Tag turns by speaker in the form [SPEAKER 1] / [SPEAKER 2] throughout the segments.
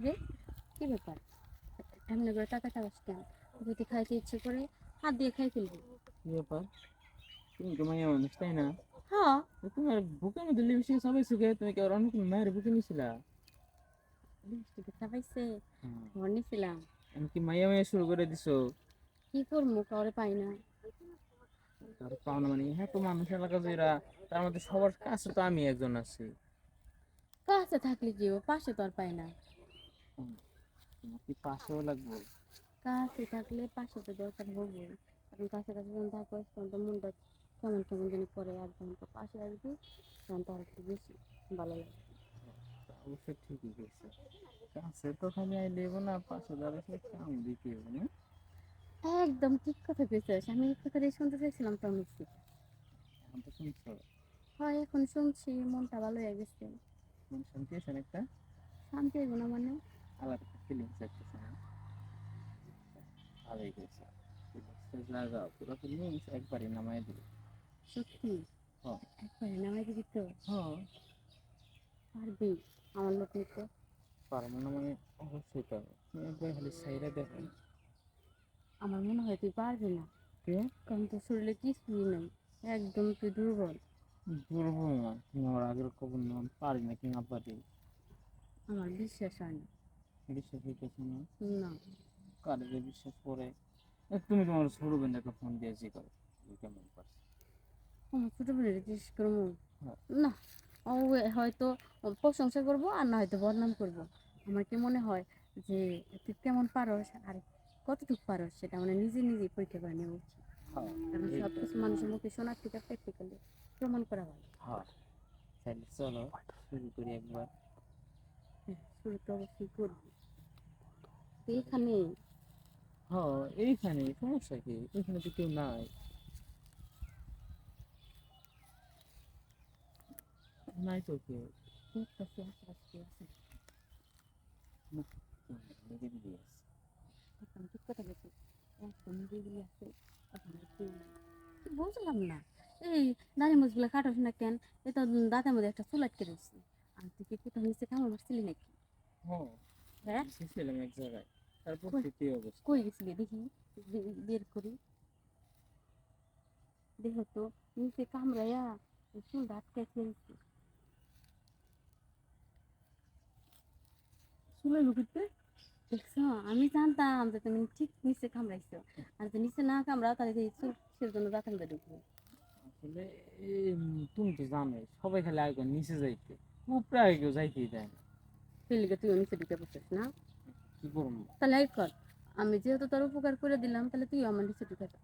[SPEAKER 1] রে কি ব্যাপার এমনি করে টাকা চাওয়াস কেন? যদি খাইতে ইচ্ছে করে হাত দিয়ে খাই ফেলবি।
[SPEAKER 2] কি ব্যাপার? তুমি তো মাইয়া মানুষ তাই না?
[SPEAKER 1] হ্যাঁ,
[SPEAKER 2] তো তোমার বুকের মধ্যে লিপস্টিক সবাই সুখে, তুমি কি আর অন্য কোনো মায়ের বুকে নিছিলা?
[SPEAKER 1] লিপস্টিকে চাপাইছে,
[SPEAKER 2] হ্যাঁ।
[SPEAKER 1] ঘর নিছিলাম।
[SPEAKER 2] আমি কি মাইয়া মাইয়া শুরু করে দিছো?
[SPEAKER 1] কি করবো, কাউরে পাই না।
[SPEAKER 2] আর পাও না মানে, হ্যাঁ তো মানুষ এলাকা যেরা, তার মধ্যে সবার কাছে তো আমি একজন আছি।
[SPEAKER 1] কাছে থাকলে কি হবে, পাশে তো আর পাই না।
[SPEAKER 2] হুম, তোমার কি পাশেও লাগবে?
[SPEAKER 1] কাছে থাকলে পাশে তো দরকার হবে। কারণ কাছে কাছে যখন থাকো তখন তো মনটা কেমন কেমন যেন করে, আর যখন তো পাশে আসবি তখন তো আর একটু বেশি ভালো লাগে।
[SPEAKER 2] তা অবশ্য ঠিকই গেছে। কাছে তো খালি আইলে হবো না, পাশে দাঁড়ালে কাম দিতে হবে না?
[SPEAKER 1] একদম ঠিক কথা কইছিস, আমি এই কথাটাই শুনতে চাইছিলাম তো আমি।
[SPEAKER 2] এখন তো শুনছো?
[SPEAKER 1] হয় এখন শুনছি, মনটা ভালো হয়ে গেছে।
[SPEAKER 2] মন শান্তি আছে একটা?
[SPEAKER 1] শান্তি হইব না মানে?
[SPEAKER 2] আলাদা একটা ফিলিংস আসতেছে না? ভালোই গেছে। ফিলিংসটা জাগা, পুরো ফিলিংস একবারই নামায় দিবে।
[SPEAKER 1] সত্যি?
[SPEAKER 2] হ্যাঁ।
[SPEAKER 1] একবারে নামাই দিবি তো?
[SPEAKER 2] হ্যাঁ।
[SPEAKER 1] পারবি আমার লোক নিতে?
[SPEAKER 2] পারবো না মানে? অবশ্যই পারবো, তুমি একবার খালি সাইরা দেখো।
[SPEAKER 1] আমার মনে হয় তুই পারবি না,
[SPEAKER 2] কে?
[SPEAKER 1] কারণ তোর শরীরে কিছুই নেই, একদম তুই দুর্বল।
[SPEAKER 2] দুর্বল না, তুমি আমার আগের খবর না, আমি পারি না কি না পারি?
[SPEAKER 1] আমার বিশ্বাস হয় না।
[SPEAKER 2] বিশ্বাস হইতেছে না?
[SPEAKER 1] না।
[SPEAKER 2] কারে যে বিশ্বাস করে? তুমি তোমার ছোট বোন একটা ফোন দিয়েছি করো, তুমি কেমন পারছো?
[SPEAKER 1] আমার ছোট বোনের জিজ্ঞেস করবো?
[SPEAKER 2] হ্যাঁ।
[SPEAKER 1] না, ও হয়তো প্রশংসা করবো আর না হয়তো বদনাম করবো। আমার কি মনে হয় যে তুই কেমন পারস আর কতটুকু পারস সেটা মানে নিজে নিজেই পরীক্ষা করে নেওয়া উচিত।
[SPEAKER 2] হ্যাঁ।
[SPEAKER 1] কারণ
[SPEAKER 2] এই
[SPEAKER 1] সব কিছু মানুষের মুখে শোনার থেকে প্র্যাকটিক্যালি প্রমাণ করা হয়।
[SPEAKER 2] হ্যাঁ, তাহলে চলো শুরু করি একবার।
[SPEAKER 1] হ্যাঁ, শুরু তো অবশ্যই করবি। তুই এখানে?
[SPEAKER 2] হ্যাঁ, এইখানে সমস্যা কি? এখানে তো কেউ নাই। নাই তো কেউ।
[SPEAKER 1] দেখতেছি আশেপাশে আছে।
[SPEAKER 2] না, কেউ নাই, নিরিবিলি আছে।
[SPEAKER 1] একদম ঠিক কথা বলছিস, একদম নিরিবিলি আছে। ওখানে কেউ নেই। বুঝলাম না, এই দাঁড়ি মুছগুলো কাটাস না কেন? এটা দাঁতের মধ্যে একটা চুল আটকে রয়েছে। আর তুই কি কোথাও নিচে কামড় মারছিলি নাকি?
[SPEAKER 2] হ্যাঁ,
[SPEAKER 1] হ্যাঁ?
[SPEAKER 2] এসেছিলাম এক জায়গায়, তারপর
[SPEAKER 1] কই?
[SPEAKER 2] থেকে এই অবস্থা।
[SPEAKER 1] কই গেছিলি দেখি, বের করি। দেখো তো, নিচে কামড়াইয়া চুলটা আটকে ফেলছি।
[SPEAKER 2] শুনে লুকিতে?
[SPEAKER 1] দেখছো, আমি জানতাম যে তুমি ঠিক নিচে কামড়াইছো। আর যদি নিচে না কামড়াও তাহলে এই চুলের জন্য দাঁতের মধ্যে ঢুকবে।
[SPEAKER 2] আসলে তুমি তো জানোই সবাই খালি আগে নিচে যাইতে, উপরে আগে কেউ যাইতেই দেয় না।
[SPEAKER 1] ফেলিকে তুইও নিচে ঢুকে পড়ছিস না?
[SPEAKER 2] কি করবো?
[SPEAKER 1] তাহলে এই কর, আমি যেহেতু তোর উপকার করে দিলাম তাহলে তুইও আমার নিচে ঢুকে যা।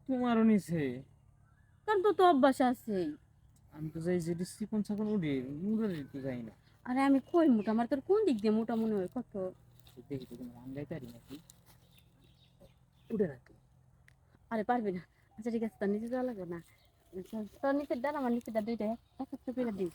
[SPEAKER 2] তোমারও নিচে?
[SPEAKER 1] কারণ তোর তো অভ্যাস আছেই।
[SPEAKER 2] আমি তো যাই যেটি চিকন চাকন উঠে, উড়ে দিতে যাই না।
[SPEAKER 1] আরে আমি কই মোটা, আমার তোর কোন দিক দিয়ে মোটা মনে হয় কত?
[SPEAKER 2] দেখি তো তুমি আঙ্গাই পারি নাকি, উঠে রাখি।
[SPEAKER 1] আরে পারবি না। আচ্ছা ঠিক আছে, তোর নিচে যাওয়া লাগবে না। তোর নিচের ডান আমার নিচের ডান দুইটা এক একটা করে দিই।